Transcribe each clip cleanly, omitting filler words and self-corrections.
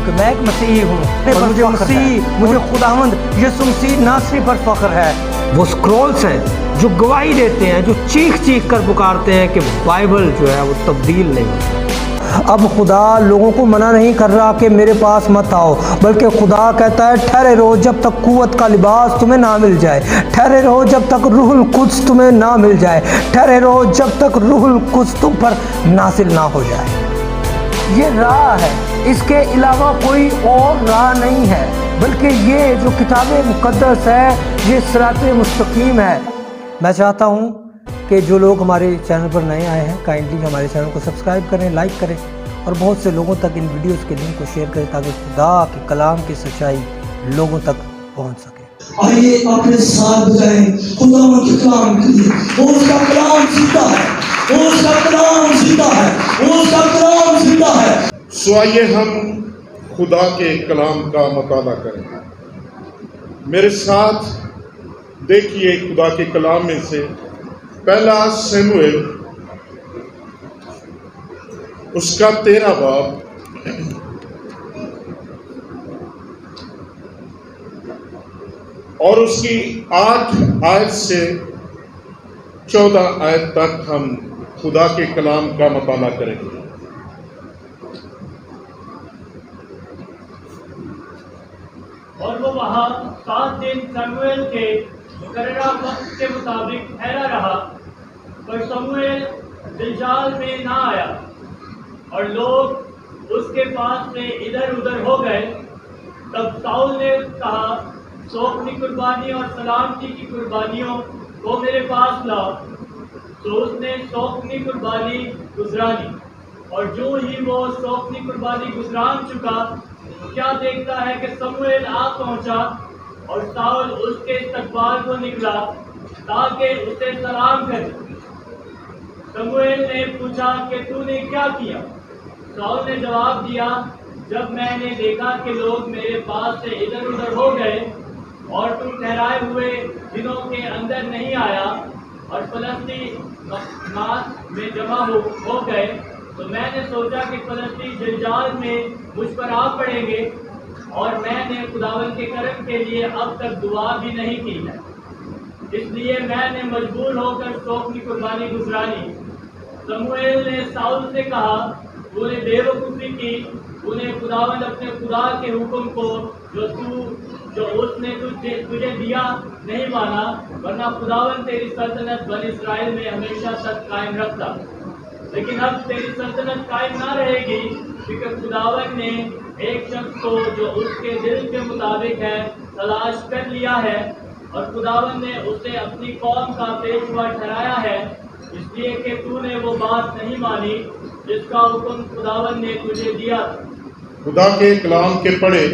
کہ میں ایک مسیحی ہوں اور مجھے خداوند یسوع مسیح ناصری پر فخر ہے۔ وہ سکرولز ہیں جو گواہی دیتے ہیں، جو چیخ چیخ کر پکارتے ہیں کہ بائبل جو ہے وہ تبدیل نہیں ہوتا۔ اب خدا لوگوں کو منع نہیں کر رہا کہ میرے پاس مت آؤ، بلکہ خدا کہتا ہے ٹھہرے رہو جب تک قوت کا لباس تمہیں نہ مل جائے، ٹھہرے رہو جب تک روح القدس تمہیں نہ مل جائے، ٹھہرے رہو جب تک روح القدس تم پر نازل نہ ہو جائے۔ یہ راہ ہے، اس کے علاوہ کوئی اور راہ نہیں ہے، بلکہ یہ جو کتاب مقدس ہے یہ صراط مستقیم ہے۔ میں چاہتا ہوں کہ جو لوگ ہمارے چینل پر نئے آئے ہیں کائنڈلی ہمارے چینل کو سبسکرائب کریں، لائک کریں اور بہت سے لوگوں تک ان ویڈیوز کے لنک کو شیئر کریں تاکہ خدا کے کلام کی سچائی لوگوں تک پہنچ سکے۔ آئیے اپنے ساتھ بجائیں خدا کے کلام کے لیے۔ اس کا کلام زندہ ہے، اس کا کلام زندہ ہے، اس کا کلام زندہ ہے۔ سو آئیے ہم خدا کے کلام کا مطالعہ کریں۔ میرے ساتھ دیکھیے خدا کے کلام میں سے پہلا سموئیل اس کا 13 باب اور اس کی 8 آیت سے 14 آیت تک ہم خدا کے کلام کا مطالعہ کریں گے۔ اور وہ وہاں 7 دن سموئیل کے مقررہ وقت کے مطابق ٹھہرا رہا، پر سموئیل جلجال میں نہ آیا اور لوگ اس کے پاس سے ادھر ادھر ہو گئے۔ تب ساؤل نے کہا سوکھنی قربانی اور سلامتی کی قربانیوں کو میرے پاس لاؤ۔ تو اس نے سوکھنی قربانی گزرانی، اور جو ہی وہ سوکھنی قربانی گزران چکا کیا دیکھتا ہے کہ سموئیل آ پہنچا اور ساؤل اس کے استقبال کو نکلا تاکہ اسے سلام کرے۔ سموئیل نے پوچھا کہ تو نے کیا کیا؟ ساؤل نے جواب دیا، جب میں نے دیکھا کہ لوگ میرے پاس سے ادھر ادھر ہو گئے اور تو ٹھہرائے ہوئے دنوں کے اندر نہیں آیا اور فلسطی مقامات میں جمع ہو گئے، تو میں نے سوچا کہ فلسطی جلجال میں مجھ پر آ پڑیں گے، اور میں نے خداوند کے کرم کے لیے اب تک دعا بھی نہیں کی ہے، اس لیے میں نے مجبور ہو کر سوکھنی قربانی گزرانی۔ سموئیل نے ساؤل سے کہا تو نے بے وقوفی کی، تو نے خداوند اپنے خدا کے حکم کو جو اس نے تجھے دیا نہیں مانا، ورنہ خداوند تیری سلطنت بن اسرائیل میں ہمیشہ تک قائم رکھتا۔ لیکن اب تیری سلطنت قائم نہ رہے گی، کیونکہ خداوند نے ایک شخص کو جو اس کے دل کے مطابق ہے تلاش کر لیا ہے، اور خداوند نے اسے اپنی قوم کا پیشوا ٹھہرایا ہے، اس لیے کہ تو نے وہ بات نہیں مانی جس کا حکم خداوند نے تجھے دیا۔ خدا کے کلام کے پڑھے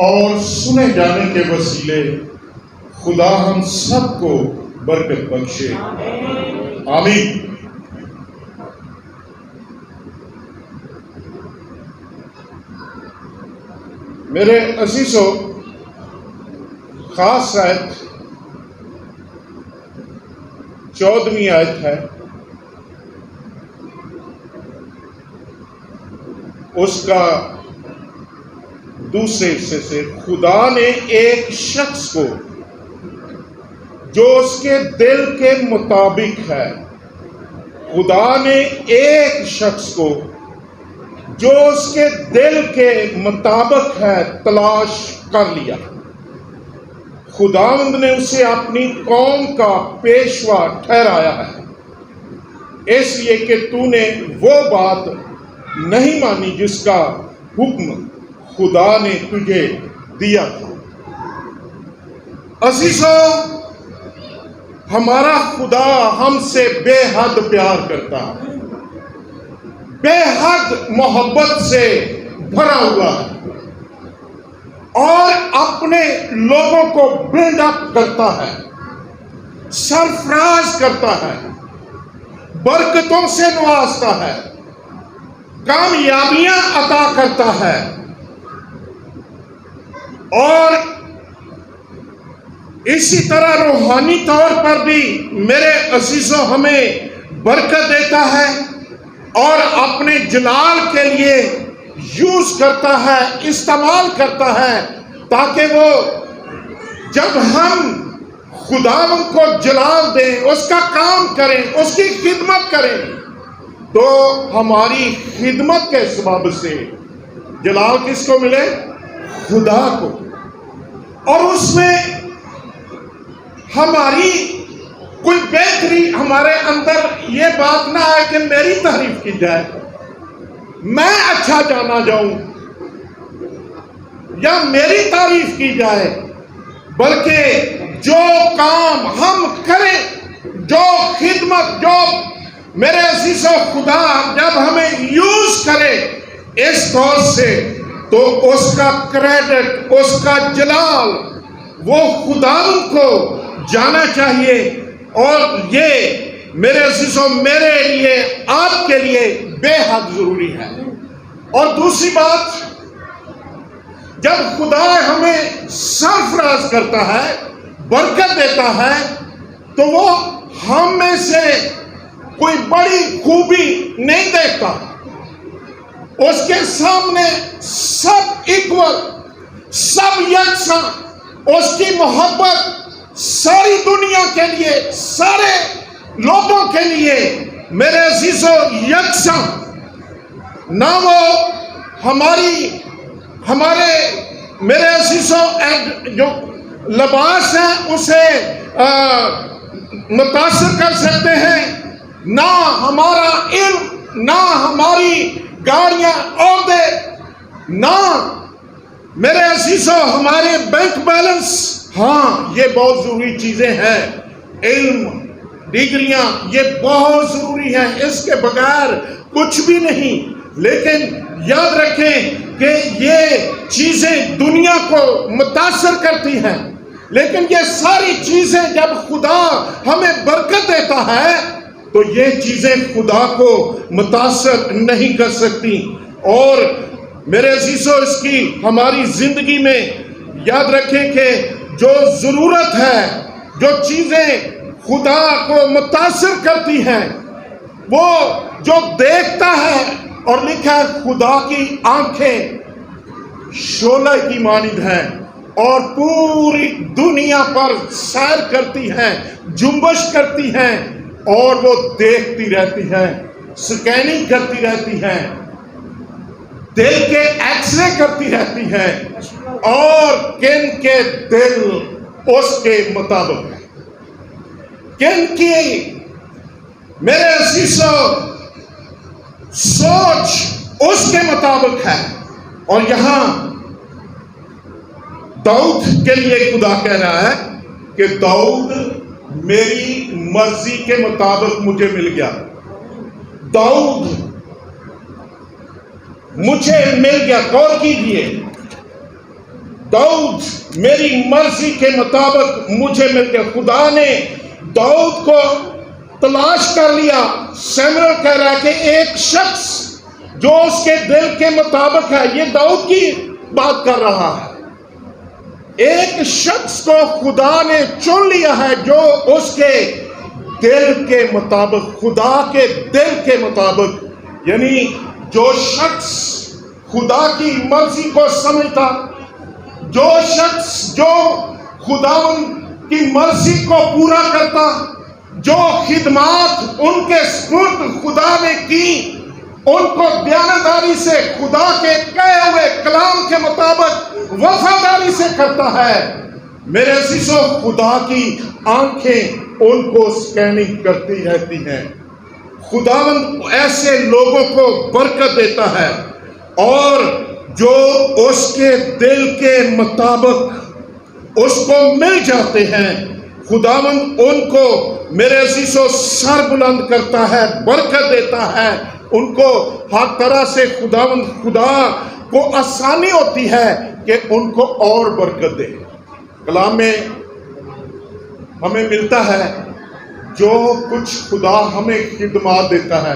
اور سنے جانے کے وسیلے خدا ہم سب کو برکت بخشے، آمین۔ میرے عزیزو، خاص آیت 14ویں آیت ہے، اس کا دوسرے حصے سے خدا نے ایک شخص کو جو اس کے دل کے مطابق ہے، خدا نے ایک شخص کو جو اس کے دل کے مطابق ہے تلاش کر لیا۔ خداوند نے اسے اپنی قوم کا پیشوا ٹھہرایا ہے، اس لیے کہ تو نے وہ بات نہیں مانی جس کا حکم خدا نے تجھے دیا تھا۔ عزیزو، ہمارا خدا ہم سے بے حد پیار کرتا ہے، بے حد محبت سے بھرا ہوا ہے، اور اپنے لوگوں کو بلڈ اپ کرتا ہے، سرفراز کرتا ہے، برکتوں سے نوازتا ہے، کامیابیاں عطا کرتا ہے، اور اسی طرح روحانی طور پر بھی میرے عزیزوں ہمیں برکت دیتا ہے، اور اپنے جلال کے لیے یوز کرتا ہے، استعمال کرتا ہے، تاکہ وہ جب ہم خداوند کو جلال دیں، اس کا کام کریں، اس کی خدمت کریں، تو ہماری خدمت کے سبب سے جلال کس کو ملے؟ خدا کو۔ اور اس میں ہماری کوئی بہتری ہمارے اندر یہ بات نہ آئے کہ میری تعریف کی جائے، میں اچھا جانا جاؤں یا میری تعریف کی جائے، بلکہ جو کام ہم کریں، جو خدمت، جو میرے عزیز و خدا جب ہمیں یوز کرے اس طور سے، تو اس کا کریڈٹ، اس کا جلال وہ خداوند کو جانا چاہیے۔ اور یہ میرے عزیزوں میرے لیے، آپ کے لیے بے حد ضروری ہے۔ اور دوسری بات، جب خدا ہمیں سرفراز کرتا ہے، برکت دیتا ہے، تو وہ ہم میں سے کوئی بڑی خوبی نہیں دیکھتا، اس کے سامنے سب ایکول، سب یکساں، اس کی محبت ساری دنیا کے لیے، سارے لوگوں کے لیے میرے عزیزو یکساں۔ نہ وہ ہمارے میرے عزیزو جو لباس ہیں اسے متاثر کر سکتے ہیں، نہ ہمارا علم، نہ ہماری گاڑیاں، عہدے، نہ میرے عزیزو ہمارے بینک بیلنس۔ ہاں، یہ بہت ضروری چیزیں ہیں، علم، ڈگریاں، یہ بہت ضروری ہیں، اس کے بغیر کچھ بھی نہیں۔ لیکن یاد رکھیں کہ یہ چیزیں دنیا کو متاثر کرتی ہیں، لیکن یہ ساری چیزیں جب خدا ہمیں برکت دیتا ہے تو یہ چیزیں خدا کو متاثر نہیں کر سکتی۔ اور میرے عزیزو اس کی ہماری زندگی میں یاد رکھیں کہ جو ضرورت ہے، جو چیزیں خدا کو متاثر کرتی ہیں، وہ جو دیکھتا ہے، اور لکھا ہے خدا کی آنکھیں شعلہ کی مانند ہیں اور پوری دنیا پر سیر کرتی ہیں، جنبش کرتی ہیں، اور وہ دیکھتی رہتی ہیں، سکیننگ کرتی رہتی ہیں، دل کے ایکس رے کرتی رہتی ہیں، اور کن کے دل اس کے مطابق ہے، کن کی میرے عزیزو سوچ اس کے مطابق ہے۔ اور یہاں داؤد کے لیے خدا کہہ رہا ہے کہ داؤد میری مرضی کے مطابق مجھے مل گیا، داؤد مجھے مل گیا۔ غور کیجئے، داؤد میری مرضی کے مطابق مجھے مل گیا۔ خدا نے داؤد کو تلاش کر لیا۔ سیموئیل کہہ رہا ہے کہ ایک شخص جو اس کے دل کے مطابق ہے، یہ داؤد کی بات کر رہا ہے، ایک شخص کو خدا نے چن لیا ہے جو اس کے دل کے مطابق، خدا کے دل کے مطابق، یعنی جو شخص خدا کی مرضی کو سمجھتا، جو شخص جو خداوند کی مرضی کو پورا کرتا، جو خدمات ان کے سپرد خدا نے کی، ان کو دیانتداری سے خدا کے کہے ہوئے کلام کے مطابق وفاداری سے کرتا ہے، میرے عزیزو خدا کی آنکھیں ان کو سکیننگ کرتی رہتی ہیں۔ خداوند ایسے لوگوں کو برکت دیتا ہے، اور جو اس کے دل کے مطابق اس کو مل جاتے ہیں، خداوند ان کو میرے عزیزو سر بلند کرتا ہے، برکت دیتا ہے، ان کو ہر طرح سے خدا کو آسانی ہوتی ہے کہ ان کو اور برکت دے۔ کلام میں ہمیں ملتا ہے جو کچھ خدا ہمیں خدمات دیتا ہے،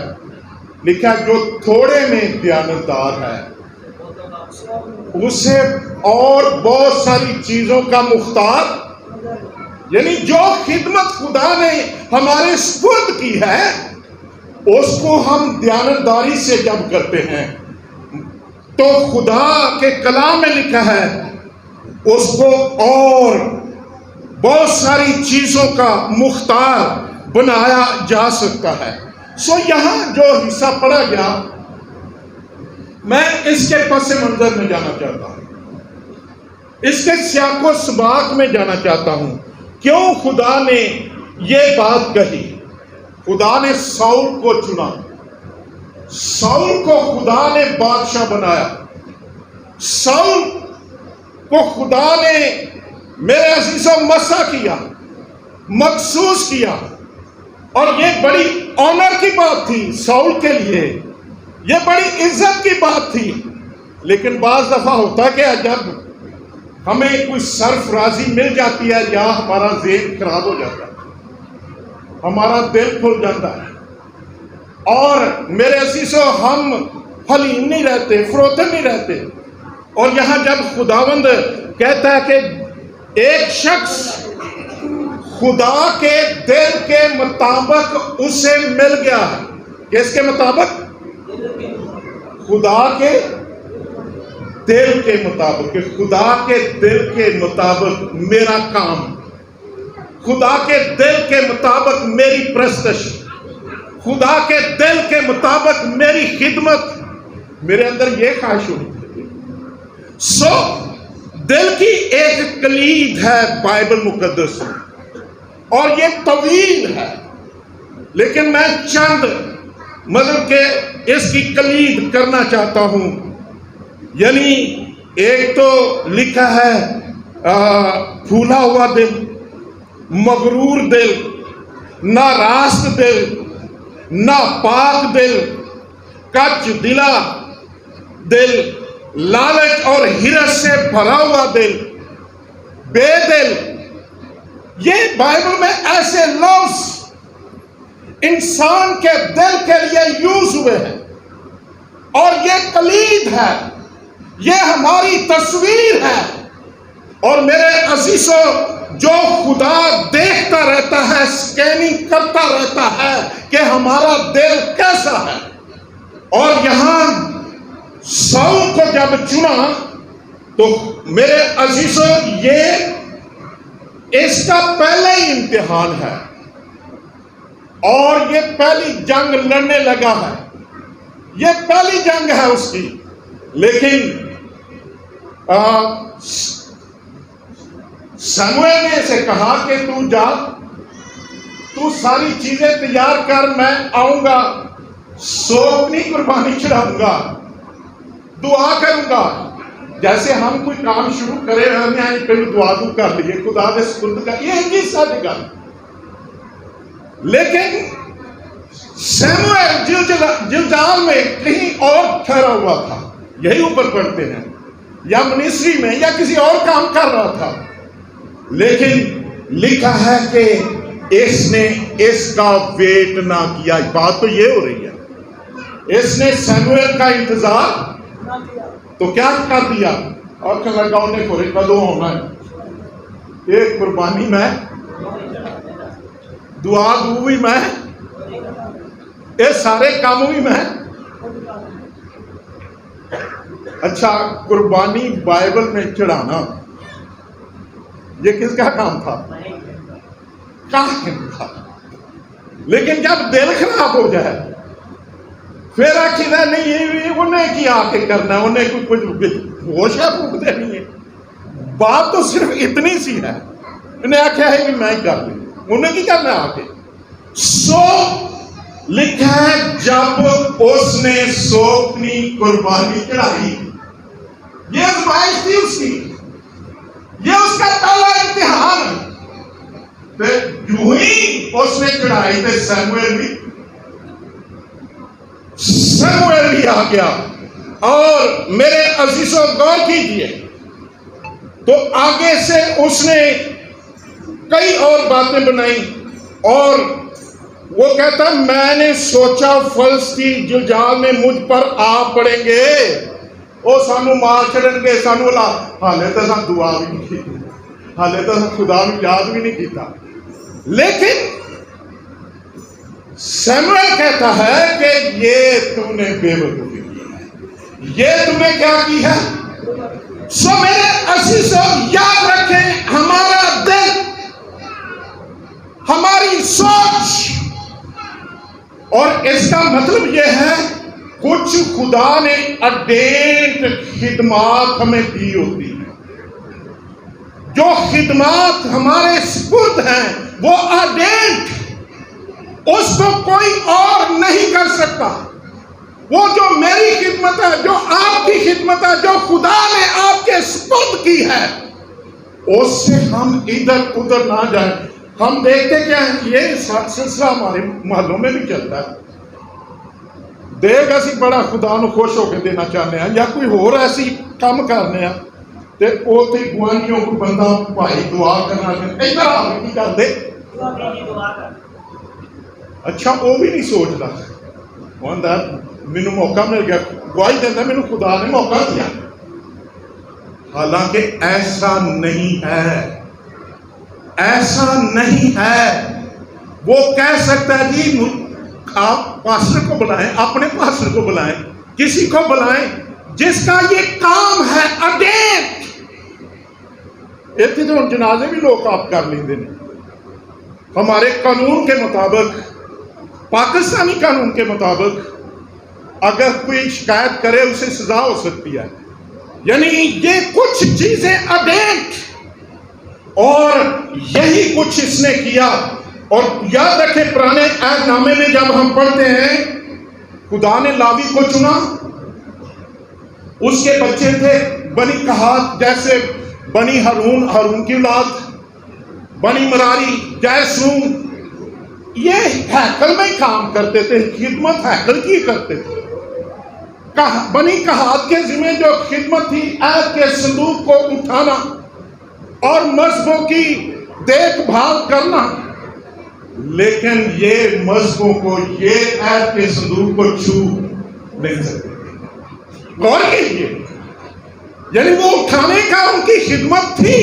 لکھا جو تھوڑے میں دیانتدار ہے اسے اور بہت ساری چیزوں کا مختار، یعنی جو خدمت خدا نے ہمارے سپرد کی ہے اس کو ہم دیانتداری سے جب کرتے ہیں، تو خدا کے کلام میں لکھا ہے اس کو اور بہت ساری چیزوں کا مختار بنایا جا سکتا ہے. سو یہاں جو حصہ پڑھا گیا میں اس کے پس منظر میں جانا چاہتا ہوں, اس کے سیاق و سباق میں جانا چاہتا ہوں. کیوں خدا نے یہ بات کہی؟ خدا نے ساؤل کو چنا, ساؤل کو خدا نے بادشاہ بنایا, ساؤل کو خدا نے میرے عزیزوں مسا کیا, مخصوص کیا, اور یہ بڑی آنر کی بات تھی ساؤل کے لیے, یہ بڑی عزت کی بات تھی. لیکن بعض دفعہ ہوتا ہے کہ جب ہمیں کوئی سرفرازی مل جاتی ہے یا ہمارا ذہن خراب ہو جاتا ہے, ہمارا دل کھل جاتا ہے, اور میرے عزیزوں ہم حلیم نہیں رہتے, فروتن نہیں رہتے. اور یہاں جب خداوند کہتا ہے کہ ایک شخص خدا کے دل کے مطابق اسے مل گیا ہے. کس کے مطابق؟ خدا کے دل کے مطابق. کہ خدا کے دل کے مطابق میرا کام, خدا کے دل کے مطابق میری پرستش, خدا کے دل کے مطابق میری خدمت, میرے اندر یہ خواہش ہونی چاہیے. سو دل کی ایک کلید ہے بائبل مقدس میں, اور یہ طویل ہے, لیکن میں چند مطلب کہ اس کی کلید کرنا چاہتا ہوں. یعنی ایک تو لکھا ہے پھولا ہوا دل, مغرور دل, ناراست دل, ناپاک دل, کچ دلا دل, لالچ اور حرص سے بھرا ہوا دل, بے دل. یہ بائبل میں ایسے لفظ انسان کے دل کے لیے یوز ہوئے ہیں, اور یہ کلید ہے, یہ ہماری تصویر ہے. اور میرے عزیزوں جو خدا دیکھتا رہتا ہے, سکیننگ کرتا رہتا ہے کہ ہمارا دل کیسا ہے. اور یہاں ساؤل کو جب چنا تو میرے عزیزوں یہ اس کا پہلے ہی امتحان ہے, اور یہ پہلی جنگ لڑنے لگا ہے, یہ پہلی جنگ ہے اس کی. لیکن سموئیل نے اسے کہا کہ تو جا, تو ساری چیزیں تیار کر, میں آؤں گا, سوپنی قربانی چڑھاؤں گا, دعا کروں گا. جیسے ہم کوئی کام شروع کرے رہنے ہیں, پہلے دعا دو کر لیے, خدا دے سپرد کا, یہ ایک ہی ساری گل. لیکن سموئیل جلجال میں کہیں اور ٹھہرا ہوا تھا, یہی اوپر پڑھتے ہیں, یا منیسٹری میں یا کسی اور کام کر رہا تھا. لیکن لکھا ہے کہ اس نے اس کا ویٹ نہ کیا. بات تو یہ ہو رہی ہے, اس نے سموئیل کا انتظار تو کیا کر دیا, اور کہ لگاؤں نے کھولے کدو ہونا ہے, ایک قربانی میں, دعا دو بھی میں, یہ سارے کام بھی میں. اچھا, قربانی بائبل میں چڑھانا یہ کس کا کام تھا؟ کاہن تھا. لیکن جب دل خراب ہو جائے پھر آخر نہیں, یہ انہیں کی آ کے کرنا ہے, انہیں کچھ ہوش ہے پھونک دینی ہے. بات تو صرف اتنی سی ہے, انہیں آخیا ہے کہ میں ہی کر لوں, انہیں کی کرنا ہے آ کے. سو لکھا ہے جب اس نے سوپنی قربانی چڑھائی, یہ ازمائش تھی اس کی, یہ اس کا پہلا امتحان. جو ہی اس نے چڑھائی تھے سموئیل بھی آ گیا. اور میرے عزیزوں غور کیجئے تو آگے سے اس نے کئی اور باتیں بنائی, اور وہ کہتا میں نے سوچا فلسطی جلجال میں مجھ پر آ پڑیں گے, وہ سانو مار چڑھن گے, سانو حالے تو سان دعا بھی نہیں کی, حالے تو خدا بھی یاد بھی نہیں کیتا. لیکن سموئیل کہتا ہے کہ یہ تو نے بے وقوفی کی ہے, یہ تم نے کیا کی ہے؟ سو میرے عزیزو یاد رکھیں، ہمارا دل، ہماری سوچ، اور اس کا مطلب یہ ہے کچھ خدا نے اڈینٹ خدمات ہمیں دی ہوتی ہیں، جو خدمات ہمارے سپرد ہیں وہ اڈینٹ، اس کو کوئی اور نہیں کر سکتا۔ وہ جو میری خدمت ہے، جو آپ کی خدمت ہے، جو خدا نے آپ کے سپرد کی ہے، اس سے ہم ادھر ادھر نہ جائیں۔ ہم دیکھتے کیا ہیں، یہ سلسلہ ہمارے محلوں میں بھی چلتا ہے، دے گا سی بڑا خدا نو خوش ہو کے دینا چاہنے ہیں، یا کوئی اور ایسی کام کرنے ہیں تے او تے گوانیوں کو بندہ بھائی دعا کرنا چاہتے ادھر آ کی کر دے، اچھا وہ بھی نہیں سوچتا، وہ اندر مینوں موقع مل گیا، گواہی دینا مینوں خدا نے موقع دیا۔ حالانکہ ایسا نہیں ہے، ایسا نہیں ہے۔ وہ کہہ سکتا ہے جی آپ پاسٹر کو بلائیں، اپنے پاسٹر کو بلائیں، کسی کو بلائیں جس کا یہ کام ہے اڈینٹ۔ اتنے تو جنازے بھی لوگ آپ کر لیندے ہیں ہمارے قانون کے مطابق، پاکستانی قانون کے مطابق اگر کوئی شکایت کرے اسے سزا ہو سکتی ہے، یعنی یہ کچھ چیزیں اڈینٹ، اور یہی کچھ اس نے کیا۔ اور یاد رکھیں پرانے عہد نامے میں جب ہم پڑھتے ہیں خدا نے لاوی کو چنا، اس کے بچے تھے بنی کہات، جیسے بنی ہارون کی اولاد، بنی مراری، جیسون، یہ ہیکل میں کام کرتے تھے، خدمت ہیکل کی کرتے تھے۔ بنی کہات کے ذمہ جو خدمت تھی عہد کے صندوق کو اٹھانا اور مذہبوں کی دیکھ بھال کرنا، لیکن یہ مذہبوں کو، یہ عہد کے صندوق کو چھو نہیں سکتے۔ غور کیجیے، یعنی وہ اٹھانے کا ان کی خدمت تھی،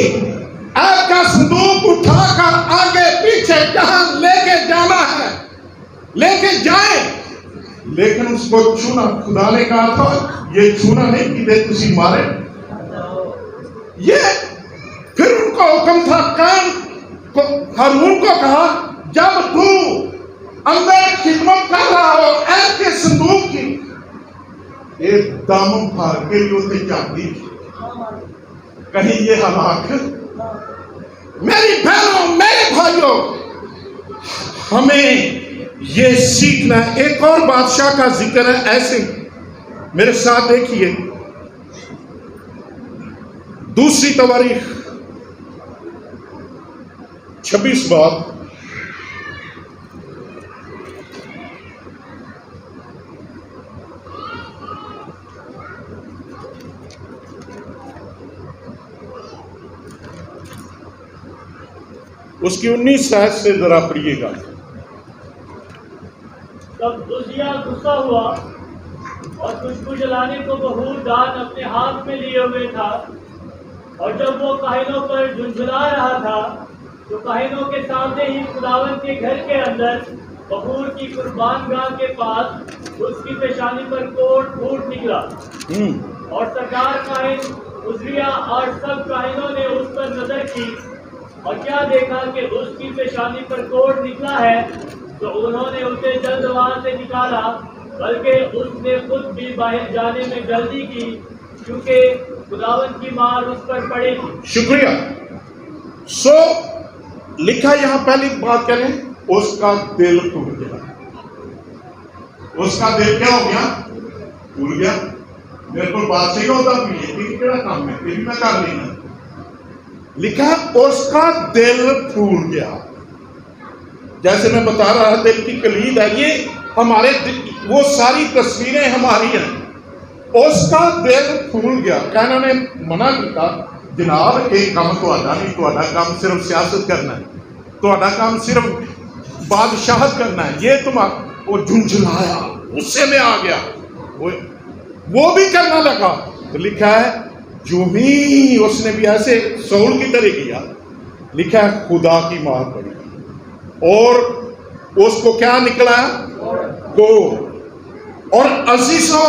عہد کا صندوق اٹھا کر آگے پیچھے جہاں لے کے جانا ہے لے کے جائیں، لیکن اس کو چھونا، خدا نے کہا تھا یہ چھونا نہیں کہ دے تسی مارے۔ یہ پھر ان کو حکم تھا، ہارون کو کہا جب تو اندر خدمت کر رہا ہو عہد کے صندوق کی، ایک دامن پھاڑ کے لیے اسے جاتی کہیں یہ ہلاک۔ میری بہنوں، میرے بھائیوں، ہمیں یہ سیکھنا ہے۔ ایک اور بادشاہ کا ذکر ہے ایسے، میرے ساتھ دیکھیے، دوسری تواریخ 26 باب، اس کی 19 آیت سے ذرا پڑھیے گا۔ تب عزیہ غصہ ہوا اور خوشبو جلانے کو بہور دان اپنے ہاتھ میں لیے ہوئے تھا، اور جب وہ کاہنوں پر جھنجھلا رہا تھا تو کاہنوں کے سامنے ہی خداوند کے گھر کے اندر بخور کی قربان گاہ کے پاس اس کی پیشانی پر کوٹ پھوٹ نکلا، اور سردار کاہن عزیہ اور سب کاہنوں نے اس پر نظر کی، اور کیا دیکھا کہ اس کی پیشانی پر کوٹ نکلا ہے، تو انہوں نے اسے جلد وہاں سے نکالا، بلکہ اس نے خود بھی باہر جانے میں جلدی کی، کیونکہ خداوند کی مار اس پر پڑی تھی۔ شکریہ۔ لکھا یہاں پہلی بات کریں، اس کا دل ٹوٹ گیا۔ اس کا دل کیا ہو گیا؟ ٹوٹ گیا۔ میرے کو بات صحیح ہوتا بھی ہے کہ کیا کام ہے، پھر بھی میں کر لینا۔ لکھا اس کا دل پھول گیا۔ جیسے میں بتا رہا دل کی کلید ہے، یہ ہمارے وہ ساری تصویریں ہماری ہیں۔ اس کا دل پھول گیا۔ کہنا نے منع کیا، جناب ایک کام تو آتا نہیں، تو کام صرف سیاست کرنا ہے، تو کام صرف بادشاہت کرنا ہے، یہ تم وہ جھنجھلایا، غصے میں آ گیا، وہ بھی کرنا لگا۔ تو لکھا ہے جو ہی اس نے بھی ایسے سول کی طرح کیا، لکھا ہے خدا کی مار پڑی، اور اس کو کیا نکلا کو۔ اور عزیزوں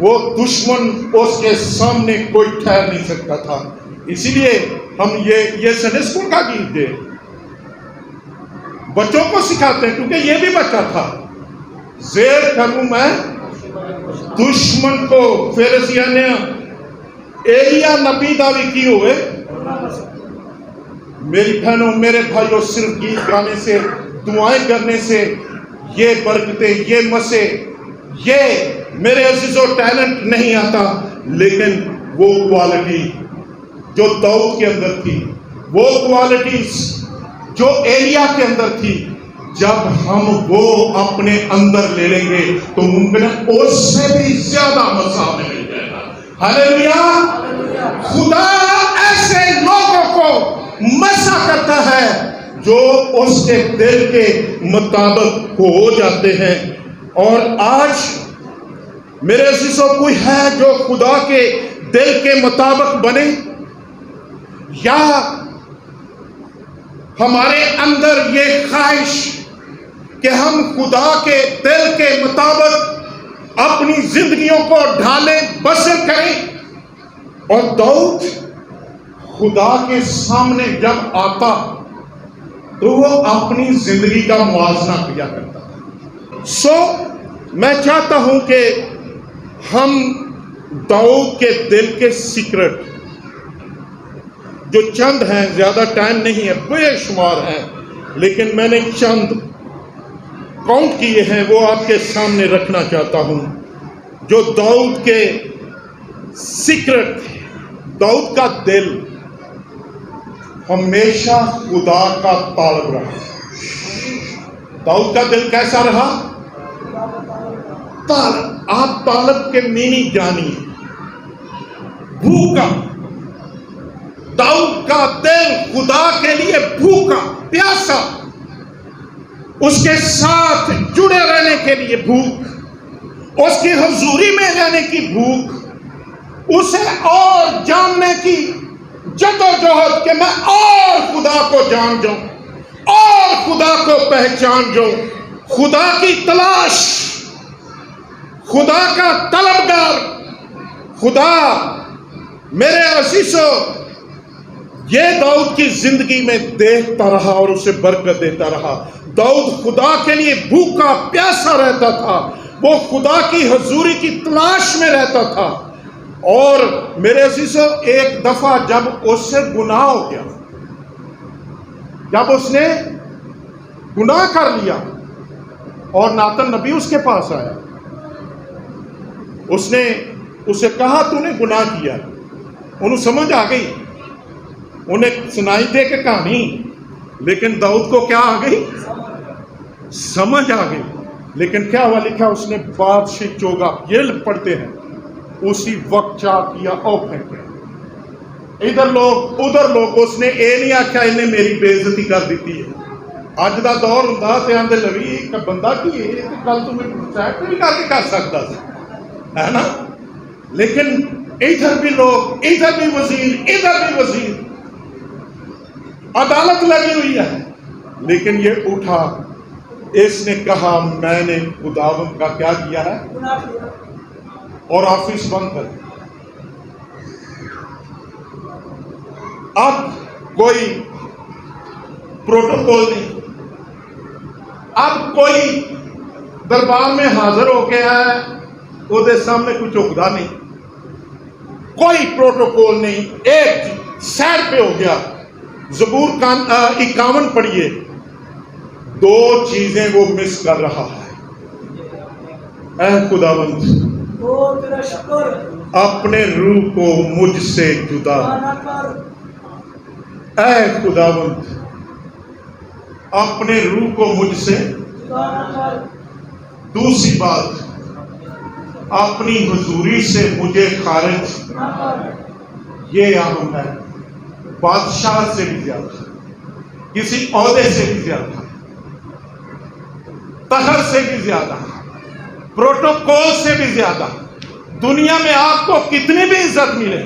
وہ دشمن اس کے سامنے کوئی ٹھہر نہیں سکتا تھا. اسی لیے ہم یہ سنڈے اسکول کا گیت دے بچوں کو سکھاتے ہیں، کیونکہ یہ بھی بچہ تھا. زیر کروں میں دشمن کو. فیرسیاں نے ایلیا نبی دعوی کی ہوئے. میری بہنوں میرے بھائیوں، صرف گیت گانے سے، دعائیں کرنے سے یہ برکتیں، یہ مسے، یہ میرے عزیزوں ٹیلنٹ نہیں آتا. لیکن وہ کوالٹی جو داؤد کے اندر تھی، وہ کوالٹیز جو ایلیا کے اندر تھی، جب ہم وہ اپنے اندر لے لیں گے تو ممکن ہے اس سے بھی زیادہ مزہ ہمیں مل جائے گا. ہاللیلویا. خدا ایسے لوگوں کو مسا کرتا ہے جو اس کے دل کے مطابق ہو جاتے ہیں. اور آج میرے عزیزوں کوئی ہے جو خدا کے دل کے مطابق بنے، یا ہمارے اندر یہ خواہش کہ ہم خدا کے دل کے مطابق اپنی زندگیوں کو ڈھالیں، بسر کریں. اور داؤد خدا کے سامنے جب آتا تو وہ اپنی زندگی کا موازنہ کیا کرتا تھا. میں چاہتا ہوں کہ ہم داؤد کے دل کے سیکرٹ جو چند ہیں، زیادہ ٹائم نہیں ہے، بے شمار ہیں، لیکن میں نے چند کاؤنٹ کیے ہیں، وہ آپ کے سامنے رکھنا چاہتا ہوں. جو داؤد کے سیکرٹ تھے. داؤد کا دل ہمیشہ خدا کا طالب رہا. داؤد کا دل کیسا رہا؟ طالب. آپ طالب کے معنی جانیے. بھوکا. داؤد کا دل خدا کے لیے بھوکا، پیاسا، اس کے ساتھ جڑے رہنے کے لیے بھوک، اس کی حضوری میں رہنے کی بھوک، اسے اور جاننے کی جدوجہد کہ میں اور خدا کو جان جاؤں اور خدا کو پہچان جاؤں. خدا کی تلاش، خدا کا طلبگار. خدا میرے عزیزو یہ داؤد کی زندگی میں دیکھتا رہا اور اسے برکت دیتا رہا. داؤد خدا کے لیے بھوکا پیاسا رہتا تھا. وہ خدا کی حضوری کی تلاش میں رہتا تھا. اور میرے عزیزو ایک دفعہ جب اس سے گناہ ہو گیا، جب اس نے گناہ کر لیا اور ناتن نبی اس کے پاس آیا، اس نے اسے کہا تو نے گناہ کیا. انہوں سمجھ آ گئی، انہیں سنائی دے کے کہانی، لیکن داؤد کو کیا آ گئی؟ سمجھ آ گئی. لیکن کیا ہوا لکھا؟ اس نے بادشاہ چوگا، یہ پڑھتے ہیں، اسی وقت چاہ کیا اور پھینکا. ادھر لوگ ادھر لوگ. اس نے اے نہیں آکھا انہیں میری بے عزتی کر دیتی ہے. اج دا دور ہوندا تے آندے لوی ایک بندہ کی ہے تے کل تمہیں پروٹیکٹ بھی کر سکتا ہے نا. لیکن ادھر بھی لوگ، ادھر بھی وزیر، ادھر بھی وزیر، عدالت لگی ہوئی ہے. لیکن یہ اٹھا، اس نے کہا میں نے خداوند کا کیا کیا ہے، اور آفس بند کر. اب کوئی پروٹوکول نہیں، اب کوئی دربار میں حاضر ہو کے ہے وہ دے سامنے کچھ چوکدا نہیں، کوئی پروٹوکول نہیں. ایک سائڈ پہ ہو گیا. زبور 51 پڑھیے. دو چیزیں وہ مس کر رہا ہے. اے خداوند اپنے روح کو مجھ سے جدا، اے خداوند اپنے روح کو مجھ سے. دوسری بات، اپنی حضوری سے مجھے خارج. یہ اہم ہے. بادشاہ سے بھی زیادہ، کسی عہدے سے بھی زیادہ، تخت سے بھی زیادہ، پروٹوکول سے بھی زیادہ. دنیا میں آپ کو کتنی بھی عزت ملے،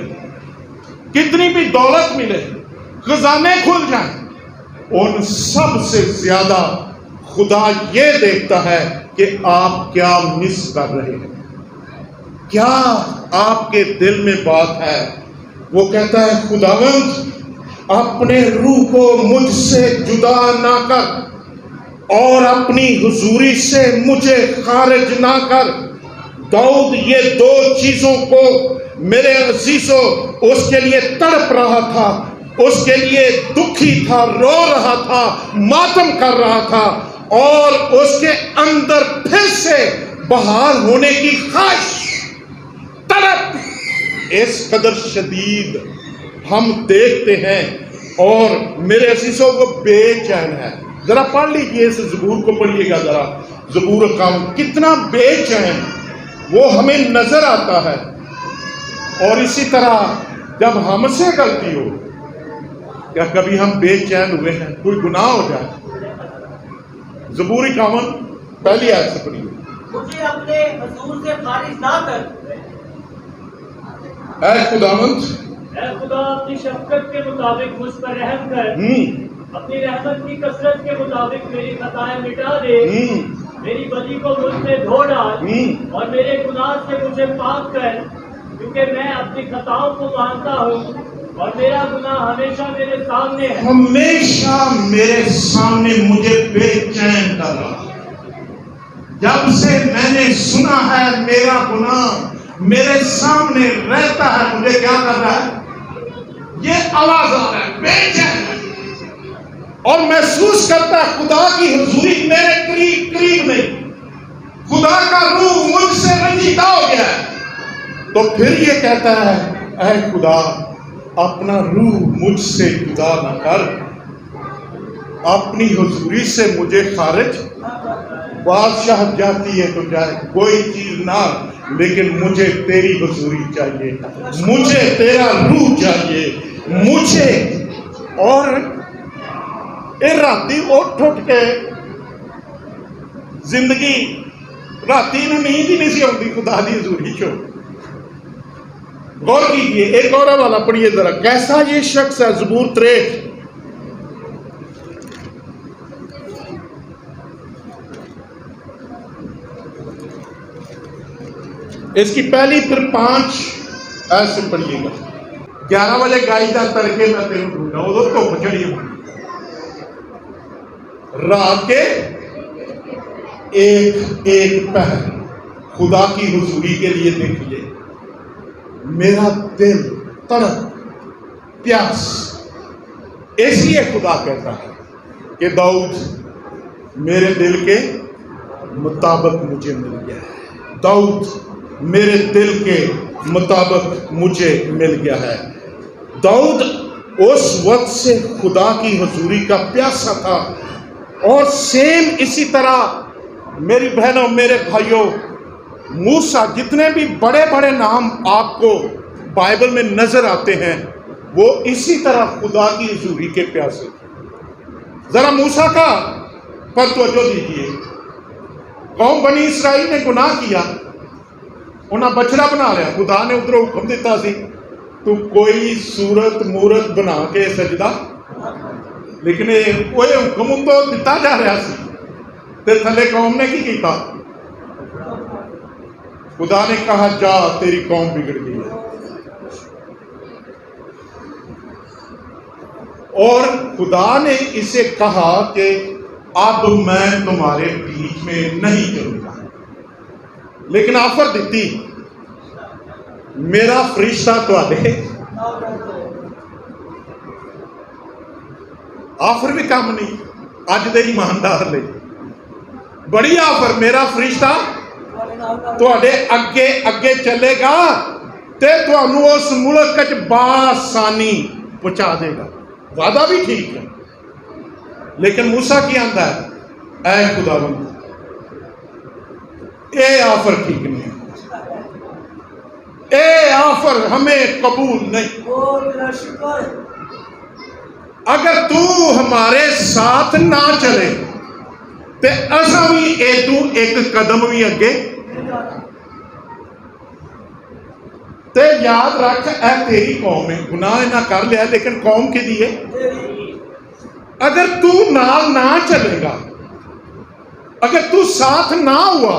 کتنی بھی دولت ملے، خزانے کھل جائیں، ان سب سے زیادہ خدا یہ دیکھتا ہے کہ آپ کیا مس کر رہے ہیں، کیا آپ کے دل میں بات ہے؟ وہ کہتا ہے خداوند اپنے روح کو مجھ سے جدا نہ کر اور اپنی حضوری سے مجھے خارج نہ کر۔ داؤد یہ دو چیزوں کو میرے عزیزو اس کے لیے تڑپ رہا تھا، اس کے لیے دکھی تھا، رو رہا تھا، ماتم کر رہا تھا، اور اس کے اندر پھر سے بحال ہونے کی خواہش، تڑپ اس قدر شدید ہم دیکھتے ہیں، اور میرے عزیزوں وہ بے چین ہے۔ ذرا پڑھ لیجئے اس زبور کو، پڑھیے گا ذرا، زبور کام کتنا بے چین وہ ہمیں نظر آتا ہے۔ اور اسی طرح جب ہم سے غلطی ہو، کیا کبھی ہم بے چین ہوئے ہیں؟ کوئی گناہ ہو جائے، زبور 51 پہلی آیت سے پڑھیے۔ مجھے اپنے حضور سے خارج نہ کر، اے خداوند اے خدا اپنی شفقت کے مطابق مجھ پر رحم کر، اپنی رحمت کی کثرت کے مطابق میری خطائیں مٹا دے، میری بدی کو مجھ سے دھو ڈال اور میرے گناہ سے مجھے پاک کر، کیونکہ میں اپنی خطاؤں کو مانتا ہوں اور میرا گناہ ہمیشہ میرے سامنے ہے۔ ہمیشہ میرے سامنے مجھے بے چین کر رہا ہے۔ جب سے میں نے سنا ہے میرا گناہ میرے سامنے رہتا ہے، مجھے کیا کر رہا ہے؟ یہ آواز آ رہا ہے، بے چین ہے، اور محسوس کرتا ہے خدا کی حضوری میرے قریب قریب نہیں، خدا کا روح مجھ سے رنجیدہ ہو گیا ہے۔ تو پھر یہ کہتا ہے اے خدا اپنا روح مجھ سے جدا نہ کر، اپنی حضوری سے مجھے خارج۔ بادشاہ جاتی ہے تو جائے، کوئی چیز نہ، لیکن مجھے تیری حضوری چاہیے، مجھے تیرا روح چاہیے، مجھے۔ اور راتی اٹھ کے زندگی راتی نو نیند ہی نہیں سی آتی خدا دی حضوری چو۔ غور کیجئے، ایک اور والا پڑھیے ذرا، کیسا یہ شخص ہے، زبور 63۔ اس کی پہلی پھر 5 ایسے پڑھیے گا۔ 11 والے گائی دا ترکے میں تیروں ڈھونڈا، ادھر تو چڑھی رات کے ایک ایک پہر خدا کی حضوری کے لیے دیکھیے، میرا دل تڑپ پیاس، اس لیے خدا کہتا ہے کہ داؤد میرے دل کے مطابق مجھے مل گیا ہے، داؤد میرے دل کے مطابق مجھے مل گیا ہے۔ داؤد اس وقت سے خدا کی حضوری کا پیاسا تھا، اور سیم اسی طرح میری بہنوں میرے بھائیوں، موسیٰ، جتنے بھی بڑے بڑے نام آپ کو بائبل میں نظر آتے ہیں، وہ اسی طرح خدا کی حضوری کے پیاسے تھے۔ ذرا موسیٰ کا پر توجہ دیجیے، قوم بنی اسرائیل نے گناہ کیا، انہاں بچڑا بنا لیا، خدا نے ادھر حکم دیتا سی تو کوئی صورت مورت بنا کے سجدہ، لیکن وہ حکم تو دیتا جا رہا سی، تے تھلے قوم نے کی کیتا؟ خدا نے کہا جا تیری قوم بگڑ گئی ہے، اور خدا نے اسے کہا کہ اب میں تمہارے بیچ میں نہیں چلوں گا، لیکن آفر دیتی، میرا فرشتہ تو آدھے آفر بھی کام نہیں، اج دے ایماندار لے بڑی آفر، میرا فرشتہ تواڈے اگے اگے چلے گا تے تانوں اس ملک وچ بآسانی پہنچا دے گا۔ وعدہ بھی ٹھیک ہے، لیکن موسیٰ کی آندا ہے اے خداوند اے آفر ٹھیک نہیں، اے آفر ہمیں قبول نہیں، اگر تو ہمارے ساتھ نہ چلے تے اساں بھی اے تو ایک قدم بھی اگے، تے یاد رکھ اے تیری قوم ہے، گناہ نہ کر لیا لیکن قوم کے لیے، اگر تو نال نہ چلے گا، اگر تو ساتھ نہ ہوا